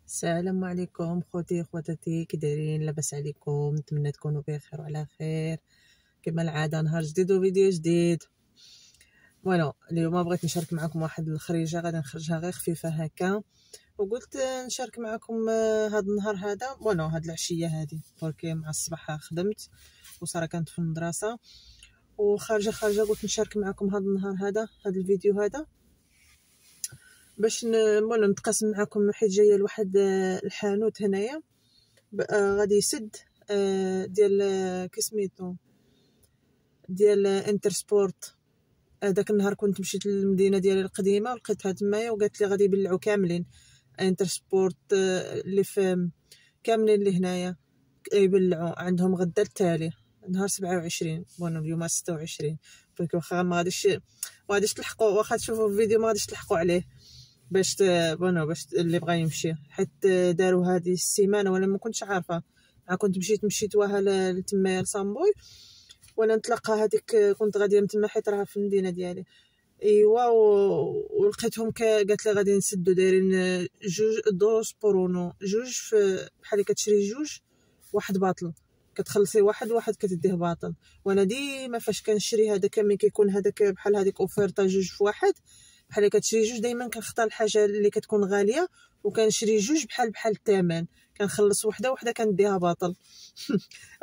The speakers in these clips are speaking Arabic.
السلام عليكم خوتي خواتاتي، كي دايرين؟ لاباس عليكم؟ نتمنى تكونوا بخير وعلى خير كما العاده. نهار جديد وفيديو جديد. اليوم بغيت نشارك معكم واحد الخريجه غادي نخرجها غير خفيفه هكا، وقلت نشارك معكم هذا النهار هذا هاد العشيه هذه بركي مع الصباح خدمت وصرا كانت في المدرسه وخارجه قلت نشارك معكم هذا النهار هذا الفيديو هذا باش نتقاسم معكم، حيت جايه لواحد الحانوت هنايا غادي يسد ديال كسميتو ديال انترسبورت. داك النهار كنت مشيت للمدينه ديالي القديمه ولقيتها تمايا وقالت لي غادي يبلعوا كاملين انترسبورت اللي في كاملين اللي هنايا يبلعوا عندهم غدا التالي نهار 27. اليوم 26 واخا ما غاديش تلحقوا، واخا تشوفوا الفيديو ما غاديش تلحقوا عليه باش باش اللي بغى يمشي، حيت داروا هذه السيمانه وانا ما كنتش عارفه. كنت مشيت وها لتمايا لصامبوي وانا نتلاقى هذيك كنت غاديه من تما حيت راها في المدينه ديالي. ايوا ولقيتهم قالت لي غادي نسدوا دايرين دوز برونو، جوج بحال كتشري جوج واحد باطل، كتخلصي واحد كتديه باطل. وانا ديما فاش كنشري هذاك ملي كيكون هذاك بحال هذيك اوفيرطه جوج في واحد، بحال كتشري جوج دائما كنختار الحاجه اللي كتكون غاليه وكنشري جوج بحال الثمن، كنخلص وحده كنديها باطل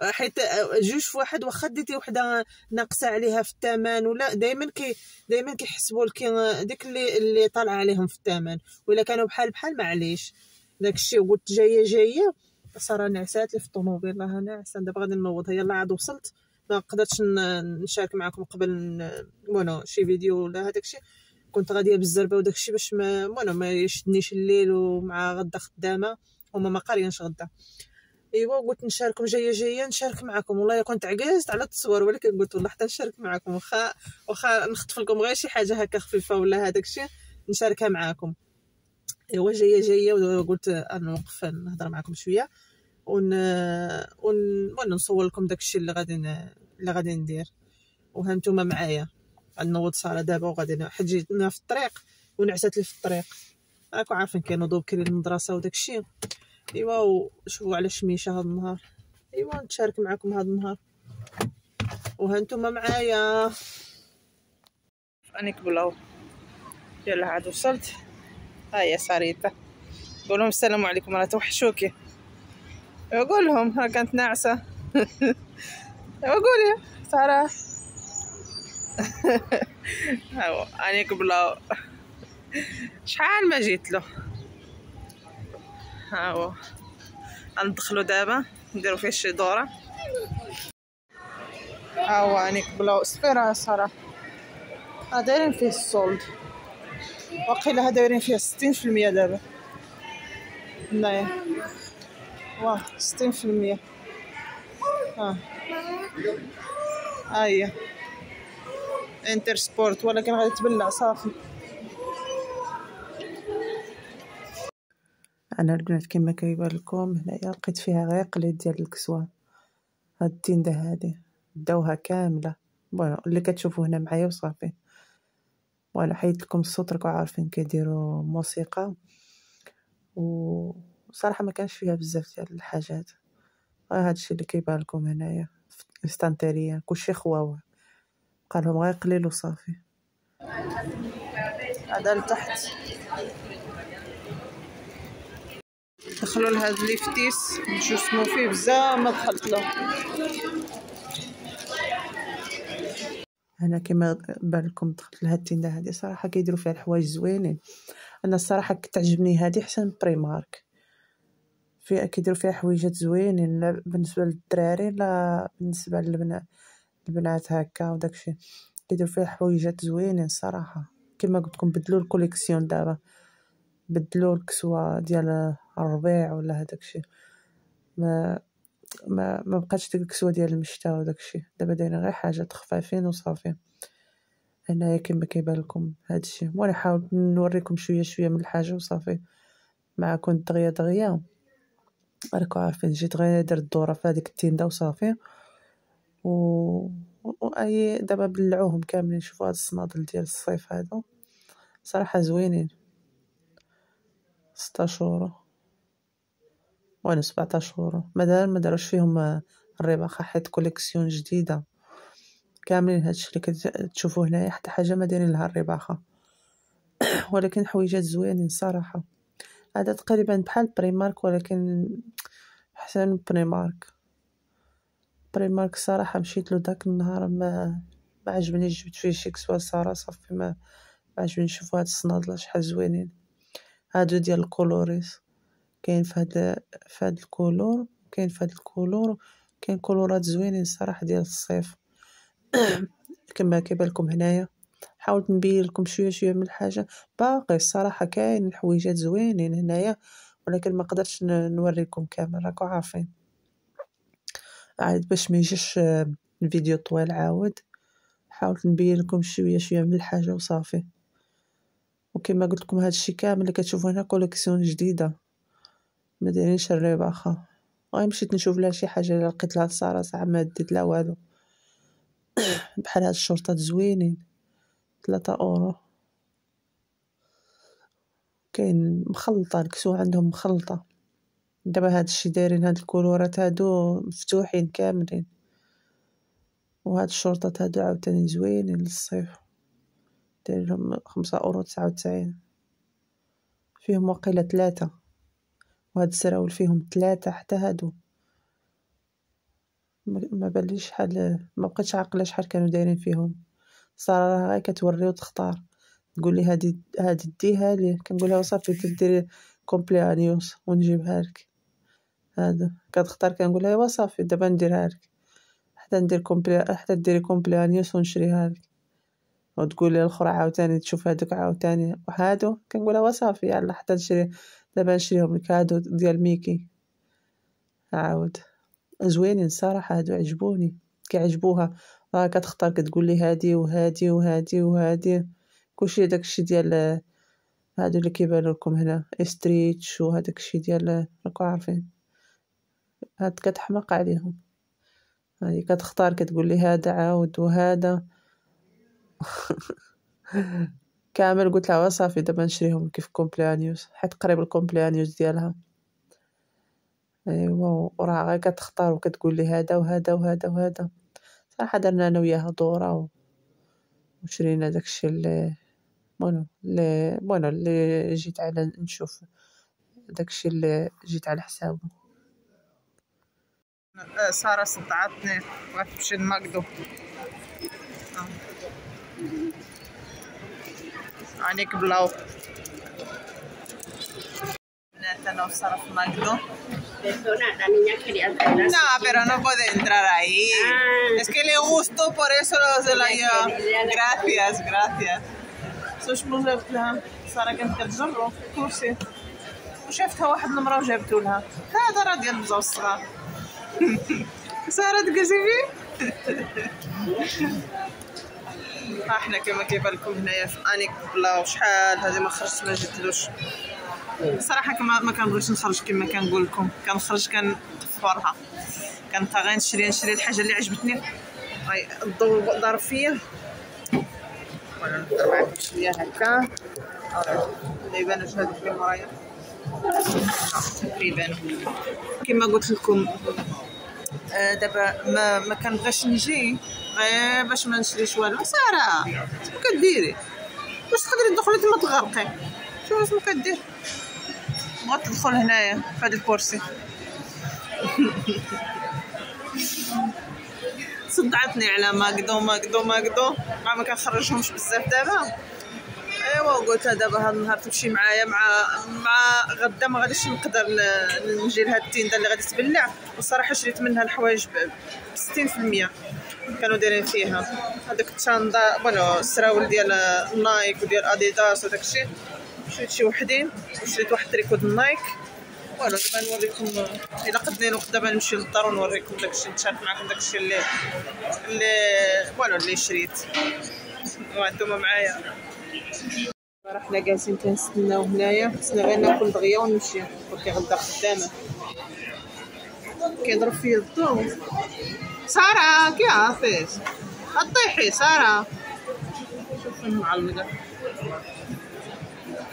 حيت جوج في واحد واخا ديتي وحده ناقصه عليها في الثمن ولا دائما كيحسبوا لك ديك اللي طالعه عليهم في الثمن، ولا كانوا بحال معليش داكشي. قلت جايه صرا نعسات لي في الطوموبيل، راه ناعسه دابا غادي نوض. يلا عاد وصلت، ما قدرتش نشارك معكم قبل شي فيديو ولا هذاك الشيء، كنت غاديه بالزربه وداك الشيء باش ما يشدنيش الليل، ومع غدا خدامه هما ما قاريينش غدا. ايوا قلت نشارككم، جايه نشارك معكم. والله كنت عجزت على التصوير، ولكن قلت والله حتى نشارك معكم، واخا نخطف لكم غير شي حاجه هكا خفيفه ولا هذاك الشيء نشاركها معكم. ايوا جايه وقلت نوقف نهضر معكم شويه ونصور لكم داكشي اللي غادي ندير. وهانتوما معايا غنوض ساره دابا وغادي حيت جينا في الطريق ونعسات لي في الطريق، راكم عارفين كينوضوا بكري للمدرسه وداكشي. ايوا شوفوا على شميشه هذا النهار، ايوا نتشارك معكم هذا النهار وهانتوما معايا. راني كبلاو يلا عاد وصلت. هيا ساريتا قول لهم السلام عليكم، راه توحشوكي. قول لهم ها كانت ناعسه قولي ساره هاو راني كبلاو شحال ما جيت له. هاو غندخلو دابا نديرو فيه شي دوره. هاو راني كبلاو صفيره صراحه، دايرين فيه السولد وقيله دايرين فيه 60% دابا هنايا، واه 60%. هي انتر سبورت ولكن غادي تبلع صافي. انا البنات كما كيبان لكم هنايا لقيت فيها غير قليل ديال الكسوه. هاد التينده هادي داوها كامله اللي كتشوفوا هنا معايا وصافي. حيدت لكم الصوت، راكم عارفين كيديروا موسيقى وصراحه ما كانش فيها بزاف ديال الحاجات، غير هادشي اللي كيبان لكم هنايا في الستانتيريا كلشي خواوه، بقالهم غير قليل وصافي. هذا لتحت دخلوا لهاد ليفتيس نشوف اسمو فيه بزاف ما دخلت له. انا كما بان لكم دخلت لهاد التينده هادي، صراحه كيديروا فيها الحوايج زوينين. انا الصراحه كتعجبني هادي احسن من بريمارك، فيها كيديروا فيها حويجات زوينين، لا بالنسبه للدراري لا بالنسبه للبنات هكا وداكشي، كيديروا فيها حويجات زوينين صراحه. كما قلت لكم بدلوا الكوليكسيون دابا، بدلوا الكسوه ديال الربيع ولا هداكشي، ما بقاتش ديك الكسوه ديال المشتا وداكشي، دابا دايرين غير حاجات خفافين وصافي. هنايا كما كيبان لكم هادشي، وانا حاولت نوريكم شويه من الحاجه وصافي معكم دغيا. راكم عارفين جيت غير درت الدوره في هذيك التينده وصافي. اي دابا بلعوهم كاملين. شوفوا هاد الصنادل ديال الصيف هادو صراحه زوينين، 16 يورو وانا 17 €. ما داروش فيهم الرباخة، حيت كوليكسيون جديدة كاملين. هادشي اللي كتشوفوه هنايا حتى حاجة ما دايرين لها الرباخة، ولكن حويجات زوينين صراحة. هذا تقريبا بحال بريمارك ولكن احسن من بريمارك صراحة. مشيت له داك النهار ما عجبني، جبت فيه شي كسوة صافي ما عجبني. شوفوا هاد الصنادله شحال زوينين، هادو ديال الكولوريس. كاين في هاد الكولور، كاين في هاد الكولور، كاين كولورات زوينين صراحة ديال الصيف. كما كيبان لكم هنايا، حاولت نبين لكم شويه من الحاجه. باقي الصراحه كاين حويجات زوينين هنايا، ولكن ما قدرتش نوريكم كامل، راكم عارفين. عاد باش ما يجيش الفيديو طويل، عاود حاولت نبين لكم شويه من الحاجه وصافي. وكما قلت لكم هادشي كامل اللي كتشوفوا هنا كوليكسيون جديده، ما دايرينش الرباخه. غير مشيت نشوف لها شي حاجه اللي لقيت لها صراحه ما ديت لها والو. بحال هاد الشورطات زوينين 3 €. كاين مخلطه، الكسوة عندهم مخلطه. دابا هادشي دايرين هاد الكولورات هادو مفتوحين كاملين، وهاد الشورطات هادو عاوتاني زوينين للصيف، دايرين 5,99 €. فيهم واقيلا 3، وهاد السراول فيهم 3 حتى هادو. ما باليش شحال، ما بقيتش عاقله شحال كانوا دايرين فيهم صراحه. غير كتوري وتختار، تقول لي هادي ديها لي، كنقولها صافي تديري كومبليانيوس ونجيبها لك. هذا كتختار، كنقول ايوا صافي دابا نديرها لك، حتى ديري كومبليانيوس ونشريها لك. وتقولي الاخرى عاوتاني تشوف هذوك عاوتاني وهادو، كنقول ايوا صافي يلا حتى نشري دابا نشريهم لك. هادو ديال ميكي عاود زوينين صراحه، هادو عجبوني كيعجبوها. راه كتختار، كتقول لي هادي وهادي وهادي وهادي، كلشي داكشي ديال هادو اللي كيبانوا لكم هنا استريتش، وهداك الشيء ديال راكم عارفين. هاد كتحماق عليهم، هادي كتختار، كتقول لي هذا عاود وهذا. كامل قلت لها صافي دابا نشريهم كيف كومبليانيوس، حيت قريب الكومبليانيوس ديالها. ايوا وراه غير كتختار وكتقول لي هذا وهذا وهذا وهذا. صراحه درنا انا وياها دوره وشرينا داكشي اللي جيت على نشوف داكشي اللي جيت على حسابه. ساره صدعتني وغتمشي لماكدو. عليك بلاو انا وساره في ماكدو. No, pero no puede entrar ahí. Es que le gustó, por eso se la lleva. Gracias. شنو جابت لها؟ ساره كانت كتجرو كرسي وشافتها واحد المراه وجابتو لها. هذا راه ديال البزاو الصغار. ساره تقاسي فيه. احنا كما كيبان لكم هنايا في انيك بلاو. شحال هذه ما خرجت ما جيتلوش صراحه. كما ما كنبغيش نخرج، كما كنقول لكم كنخرج كنطفرها، كنت غير نشري الحاجه اللي عجبتني. الضوء ضارب فيا، وانا نقدر معكم شويه هكا. اللي يبانوا هادو في المرايا يبانوا. كما قلت لكم دابا ما كنبغيش نجي غير باش ما نشريش والو. ساره شنو كديري؟ واش تقدري تدخلي تما تغرقي؟ شوفي شنو كدير. بغات تدخل هنايا في هذا الكرسي. صدعتني على ماكدو ما كنخرجهمش بزاف دابا. ايوا قلت دابا هذا النهار تمشي معايا مع غدا ما غاديش نقدر نجي لهاد التيندا اللي غادي تبلع. والصراحه شريت منها الحوايج ب 60% كانوا دايرين فيها. هذاك التشاندا السراول ديال نايك وديال اديداس وداكشي شريت شي وحدين، وشريت واحد تريكو د نايك. دابا نوريكم الا قدني الوقت. دابا نمشي للدار ونوريكم داكشي، نشارك معكم داكشي اللي شريت. وانتم معايا. راه حنا جالسين كنستناو هنايا، خصنا غير ناكل دغيا ونمشي، بركي غدا خدامه. كيضرب فيا الضوء. ساره كي عافاس طيحي ساره. شوفي المعلقه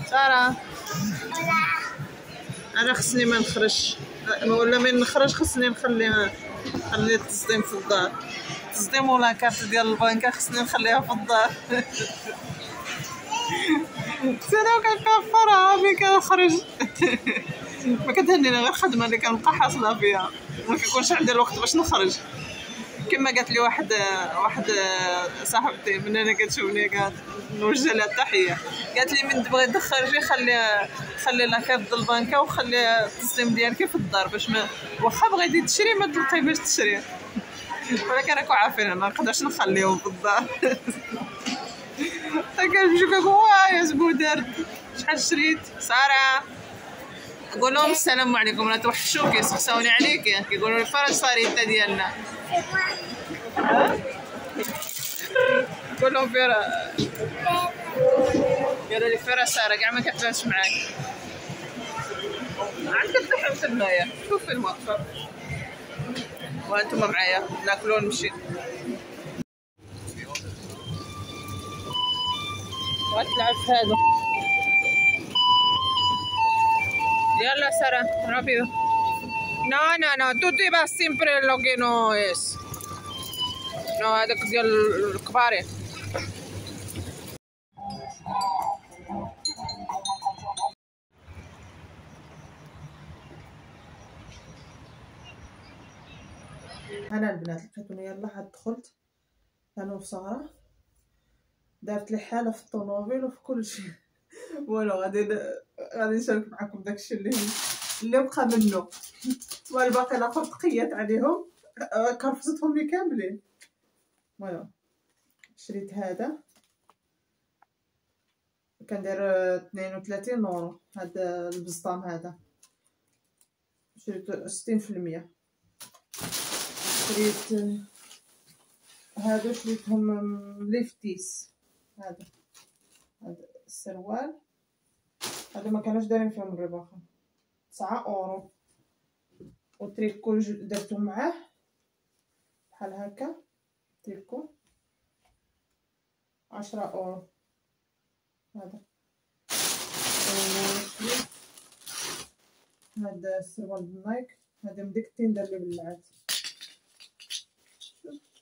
ساره. انا خصني ما نخرجش. ولا من نخرج خصني نخلي التصديم في الدار. التصديم ولا كارت ديال البنكه خصني نخليها في الدار. انا كنكفرها ملي كنخرج. ما كتهنيني غير الخدمه اللي كنبقى حاصله فيها، ما كيكونش عندي الوقت باش نخرج. كما قالت لي واحد صاحبتي من هنا كتشوفني، قالت نوجه لها التحيه، قالت لي من تبغي تخرجي خلي لاكارت ديال البنكه وخلي التسليم ديالك في الدار، باش ما واخا بغيتي تشري ما تلقاي باش تشري. ولكن راكم عارفين ما نقدرش نخليهم في الدار. كنمشيو كنقول يا زبودر شحال شريت ساره، نقول لهم السلام عليكم راه توحشوا كيسقساوني عليك، كيقولوا لي فرج صاريته ديالنا. نقول لهم فيرا، قالوا لي فيرا ساره كاع ما كتبانش معاك. عاد كتلحم في المايه، شوفي الموقف وانتم معايا ناكلو ونمشي. غتلعب في هادو. يلا Sara, rápido. No, tú te ibas siempre lo que no es. No, هذاك ديال الكباري. انا البنات لقيتوني يلا عاد دخلت انا وساره، دارت لي حاله في الطوموبيل وفي كل شيء. ولو غادي نشارك معكم داكشي اللي بقى منه، والباقي الاخر تقيت عليهم كرفصتهم لي كاملين. فوالا شريت هذا كندير 32 اورو، هذا البسطام هذا شريته 60%. شريت هادو شريتهم ليفتيس، هذا السروال هذا ما كانوش دايرين فيهم الرباخه 9 اورو، وتريكو درتو معاه بحال هكا، تريكو 10 اورو. هذا هذا السروال بالنايك، هذا من ديك التندر اللي بلعات،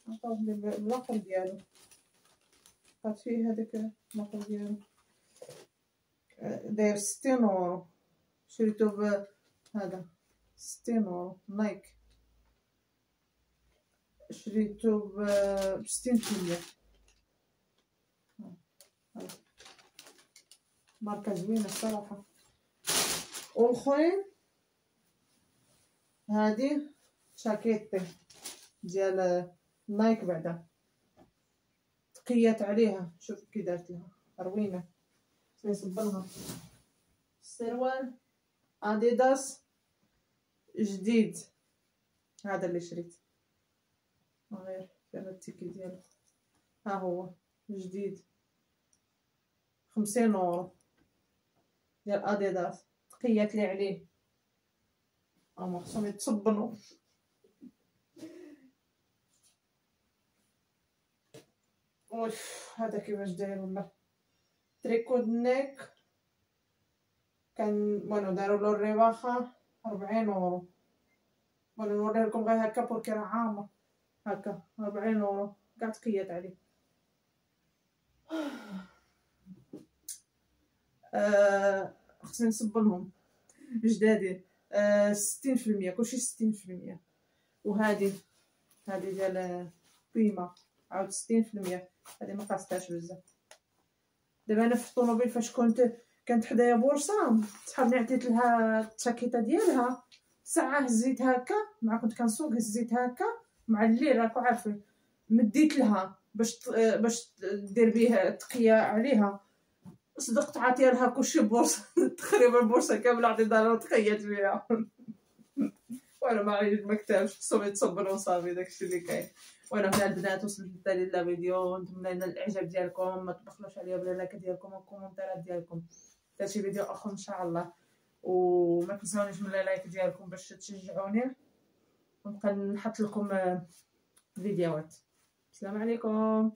عطاوه لي اللاقر ديالو، بقات فيه هذاك اللاقر ديالو داير 60 اورو. شريتو بهذا 60 اورو نايك، شريتو ب 60%. ماركه زوينه الصراحه. والاخرين هذه شاكيتي ديال نايك بعدا تقيات عليها، شوف كي دارت لها روينه نصبلها. السروال اديداس جديد هذا اللي شريت، غير فين التيكي ديالو، ها هو جديد 50 اورو ديال اديداس، تقيات لي عليه هما خصهم يتصبنوا. هذا كيفاش داير ولا تريكو نيك كان بونو داروا له الرباخه 40 اورو. بونو نوريه لكم غير هكا بوركي راه عامر هكا 40 اورو كاع تقيات عليه. خصني نصبلهم جدادين 60%، كلشي 60%. وهذه ديال بيما عاود 60%، هذه ما قاستهاش بزاف. دابا انا في الطوموبيل فاش كانت حدايا بورصه، صحابني عطيت لها التاكيطه ديالها، ساعه هزيت هكا مع كنت كنسوق، هزيت هكا مع الليل راكو عارفين، مديت لها باش دير بيه تقيه عليها، صدقت عاطيه لها كلشي بورصه. تقريبا البورصه كامله عطيتها لها وتقيت بها. وانا ما عرفت ما كتبش، خصهم يتصبروا وصافي داكشي اللي كاين. وانا هنا البنات وصلت للتالي الفيديو، نتمنى لنا الاعجاب ديالكم، ما تبخلوش عليا بلا لايك ديالكم والكومنتات ديالكم حتى شي فيديو اخر ان شاء الله. وما تنساونيش من اللايك ديالكم باش تشجعوني، ونبقى نحط لكم فيديوهات. السلام عليكم.